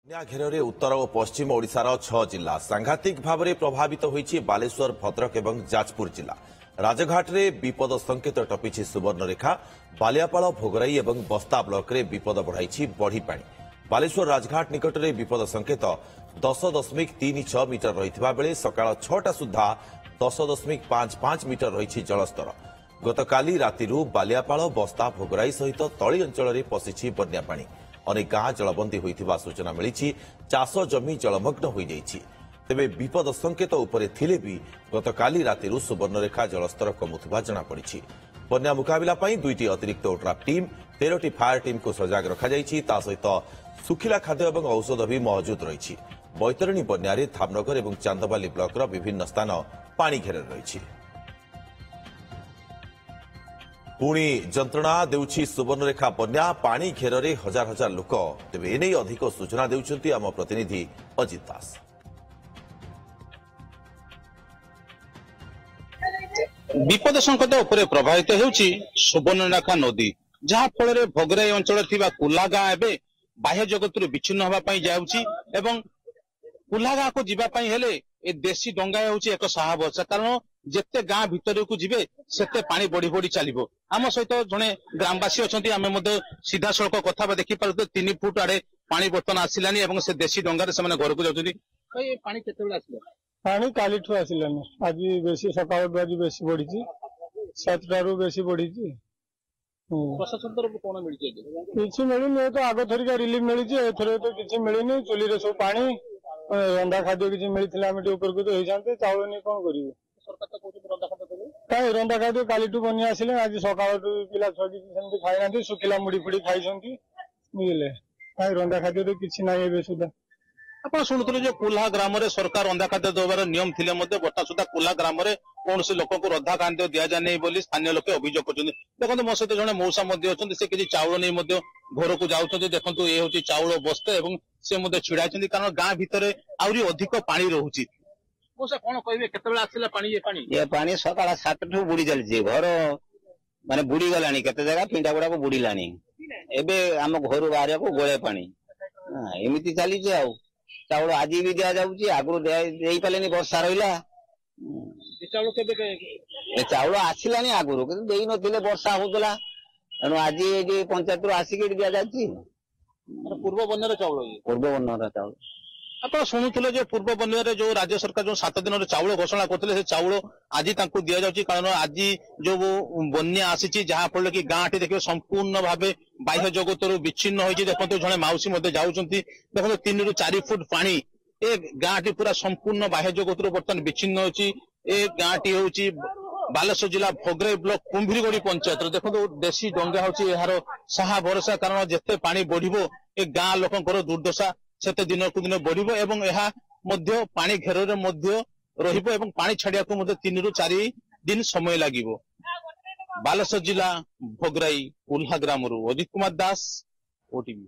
बन्या घेर उत्तर और पश्चिम ओडिशार 6 जिला सांघातिक भाव में प्रभावित होइछि बालेश्वर भद्रक और जाजपुर जिला। राजघाट रे विपद संकेत टपिछि सुवर्णरेखा। बालियापाल भोगराई और बस्ता ब्लॉक रे विपद बढ़ाई बढ़ी पानी। बालेश्वर राजघाट निकट में विपद संकेत 10.36 मीटर रही बेले सकाळ 6टा सुधा 10.55 मीटर रही जलस्तर। गतकाली रातिरु बालियापाल बस्ता भोगराई सहित तली अंचल में पशिछि बन्या पानी। अनेक गाँ जलबंदी होइथिबा सूचना मिली। चाष जमी जलमग्न हो जाइछि। तेबे विपद संकेत उपरे थिले भी गतकाली रातिरु सुवर्णरेखा जलस्तर कमुथिबा जଣା पड़िछि। बन्या मुकाबिला पई 2टी अतिरिक्त ओड्राफ टीम 13टी फायर टीम को सजाग रखा जाइछि। ता सहित सुखिला खाद्य और औषध भी मौजूद रही। बैतरणी बन्यारे धामनगर और चांदबाली ब्लॉक विभिन्न स्थान पानी घेर रही। पुणी जंत्रणा देउछि सुवर्णरेखा बन्या पानी घेर हजार हजार लोक। तेबे एने अधिक सूचना देउछन्ति आम प्रतिनिधि अजित दास। विपद संकट उपरे प्रभावित हेउछि सुवर्णरेखा नदी, जहा फल भोगराई अंचल थिबा कुलागाँ एबे बाह्य जगत विच्छिन्न होगा जाउछि एवं कुलागाँ को जीवा हेले ए देशी डंगा होउछि एक साहा भरसा। कारण जेते गाँ भितर को जीवे सेते पानी बढ़ी बढ़ी चलिबो। आम सहित जड़े ग्रामवासी अच्छा आम सीधा सड़क कथा देखी पारे 3 फुट आड़े पानी बर्तन आसिलानी और से देशी डंगार से घर को जाऊँ। पानी केते पानी काली आसिलानी आज बेसी सकाळ आज बेसी बढ़ी 7टारू बेसी बढ़ी। प्रशासन तरफ कौन मिली किसी मिलनी तो आग थरिका रिलीफ मिली। एथर तो किसी मिलनी। चुली रे सब पानी रंधा खाद्य किसी मिलता आम उपरको तो होते चाउल नहीं कौन करेंगे। रंधा खाद्य काली बनिया आसिले आज सकाळ पिला छुआ किसी खाई ना सुखिला मुड़ी फुड़ी खाई बुझे रंधा खाद्य तो किसी ना सुधा। आप शुणुले जो कुल्हा ग्राम में सरकार रंधा खाद्य देवार नियम थे बर्तमान सुधा कुल्हा ग्राम में कौन लोक को रंधा खाद्य दि जाए नहीं स्थानीय लोक अभियोग कर देखो। मो सहित जड़े मौसा से किसी चाउल नहीं घर को जाऊँ। देखो ये हूँ चाउल बस्ते और से छिड़ा कारण गाँ भितर आहरी अधिक पानी रोचे। कौन कहे के पानी सकाळ 7टू बुड़ी चलती घर माने बुड़ी गला केते जगह पिंडा गुड़ा को बुड़ीला एबे आम घर बाहर को गोले पानी एमती चली चाउल आज भी दि जाऊँगी। आगु दे पारे वर्षा रहा चाउल आसला आगुरी दे नथिले वर्षा होता तेणु आज पंचायत आसिक दि जाती पूर्व बन्यार चाउल। आप शुणुले जो पूर्व बन्या जो राज्य सरकार जो 7 दिन चाउल घोषणा करते चाउल आज दि जाऊँगी। कारण आज जो बन्या आसी जहाँफल कि गाँ टी देखिए संपूर्ण भाव बाह्य जगत विच्छिन्न होती। देखो जड़े मौसी जाऊँच देखो 3 ରୁ 4 फुट पानी ए गाँ टी पूरा संपूर्ण बाह्य जगत बर्तमान विच्छिन्न होती। गाँ टी हूँ बालेश्वर जिला भोगराई ब्लॉक कुंभीरगढ़ी पंचायत। देखो देशी डंगा हूँ यार साहा भरोसा। कारण जिते पानी बढ़ो ए गाँ लोकर दुर्दशा सेते दिन को दिन बढ़ो एवं यह पानी घेर पानी छाड़िया 3 ରୁ 4 दिन समय लगे। बालेश्वर जिला भोगराई कुल्हा ग्राम अजित कुमार दास, ओटीवी।